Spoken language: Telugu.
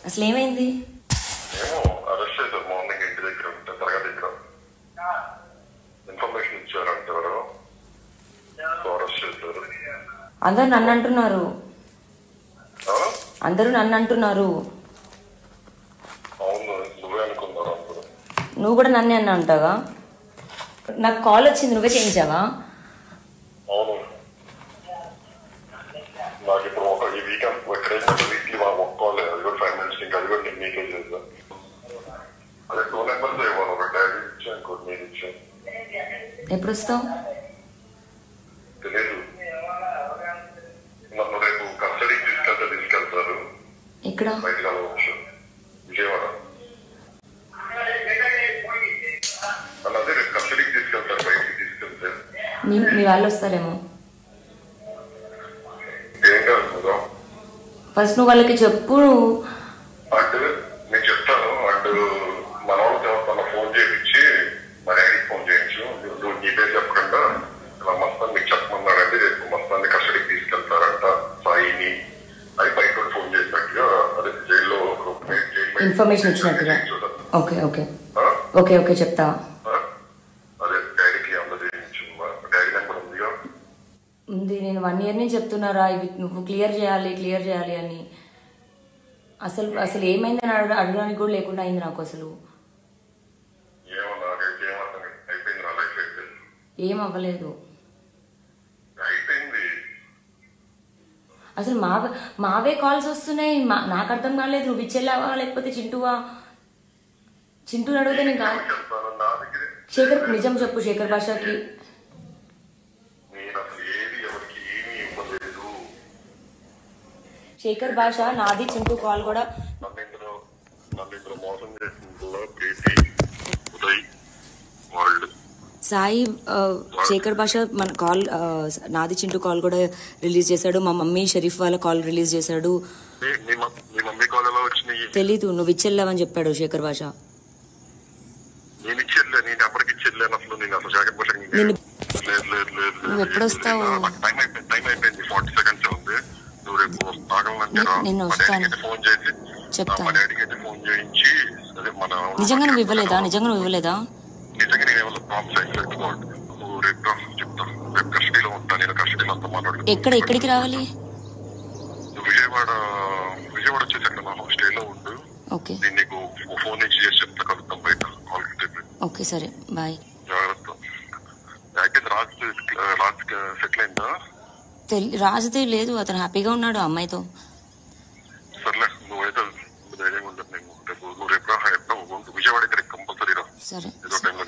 అసలు ఏమైంది? ఏమో అరెస్ట్ చేశారు మార్నింగ్ ఇంటి దగ్గర ఉంటే తరగతి దగ్గర ఇన్ఫర్మేషన్ ఇచ్చారంటే ఎవరు అరెస్ట్ చేశారు. అందరూ నన్ను అంటున్నారు. అవును నువ్వే అనుకున్నారు అందరూ. నువ్వు కూడా నన్నే అన్నా అంటావా? నాకు కాల్ వచ్చింది, నువ్వే చేయించావా? అవును నాకు ఇప్పుడు ఒక ఈ వీకెండ్ ఎక్కడైనా వీక్లీ ఒక కాల్ అది కూడా 5 minutes ఇంకా అది కూడా నేను మీకే చేద్దాం. అదే 2 numbers ఇవ్వాలి, ఒక డాడీ ఇచ్చా ఇంకోటి మీరు ఇచ్చా. ఎప్పుడు వస్తావు? తెలియదు, నన్ను రేపు కస్టడీకి తీసుకెళ్తారు. ఇక్కడ బయటకు వెళ్ళవచ్చు విజయవాడ. నన్ను అదే రేపు కస్టడీకి తీసుకెళ్తారు, బయటికి తీసుకెళ్తే. మీ వాళ్ళు వస్తారేమో. ఏం కాదు ఫస్ట్ నువ్వు వాళ్ళకి చెప్పు. అంటే నేను చెప్తాను. అండ్ మన వాళ్ళకి ఎవరికన్నా ఫోన్ చేయించి మా డాడీకి ఫోన్ చేయించు. నువ్వు నీ పేరు చెప్పకుండా ఇలా మస్తాన్ మీకు చెప్పమన్నాడంటే రేపు మస్తాన్ని కస్టడీకి తీసుకెళ్తారంట సాయిని అని బయట ఫోన్ చేసినట్టుగా, అదే జైల్లో ఇన్ఫర్మేషన్ ఇచ్చినట్టుగా. ఓకే ఓకే ఓకే ఓకే చెప్తా. అదే డాడీకి అందరూ చేయించు. డాడీ నెంబర్ ఉందిగా. ఉంది, నేను 1 year నుంచి చెప్తున్నారా ఇవి నువ్వు క్లియర్ చేయాలి అని. అసలు ఏమైందని అడగడానికి కూడా లేకుండా అయింది నాకు. అసలు ఏం అవ్వలేదు. అసలు మావే కాల్స్ వస్తున్నాయి. నాకు అర్థం కాలేదు. నువ్వు ఇచ్చేలావా లేకపోతే చింటూని అడిగితే నేను కాదు. శేఖర్ నిజం చెప్పు. శేఖర్ భాషకి శేఖర్ భాష నాది చింటూ కాల్ కూడా సాయి శేఖర్ భాష మన కాల్ నాది చింటూ కాల్ కూడా రిలీజ్ చేశాడు. మా మమ్మీ షరీఫ్ వాళ్ళ కాల్ రిలీజ్ చేశాడు. తెలీదు, నువ్వు ఇచ్చెళ్ళావని చెప్పాడు శేఖర్ భాష. నువ్వు ఎప్పుడు వస్తావు? నేను వస్తాను, చెప్తాను. నిజంగా నువ్వు ఇవ్వలేదా? ఎక్కడికి రావాలి? విజయవాడ వచ్చేసాక నా స్టేలో ఉండు. ఓకే నీకు ఫోన్ నుంచి చేసి చెప్తా, కలుద్దాం బయట. ఓకే సరే బాయ్. జాగ్రత్త. రాజ్ సెటిల్ అయిందా? రాజుదే లేదు, అతను హ్యాపీగా ఉన్నాడు అమ్మాయితో. సర్లే, నువ్వైతే ధైర్యంగా ఉండదు. నేను రేపు విజయవాడ కంపల్సరీ రా. సరే. ఏదో టైంలో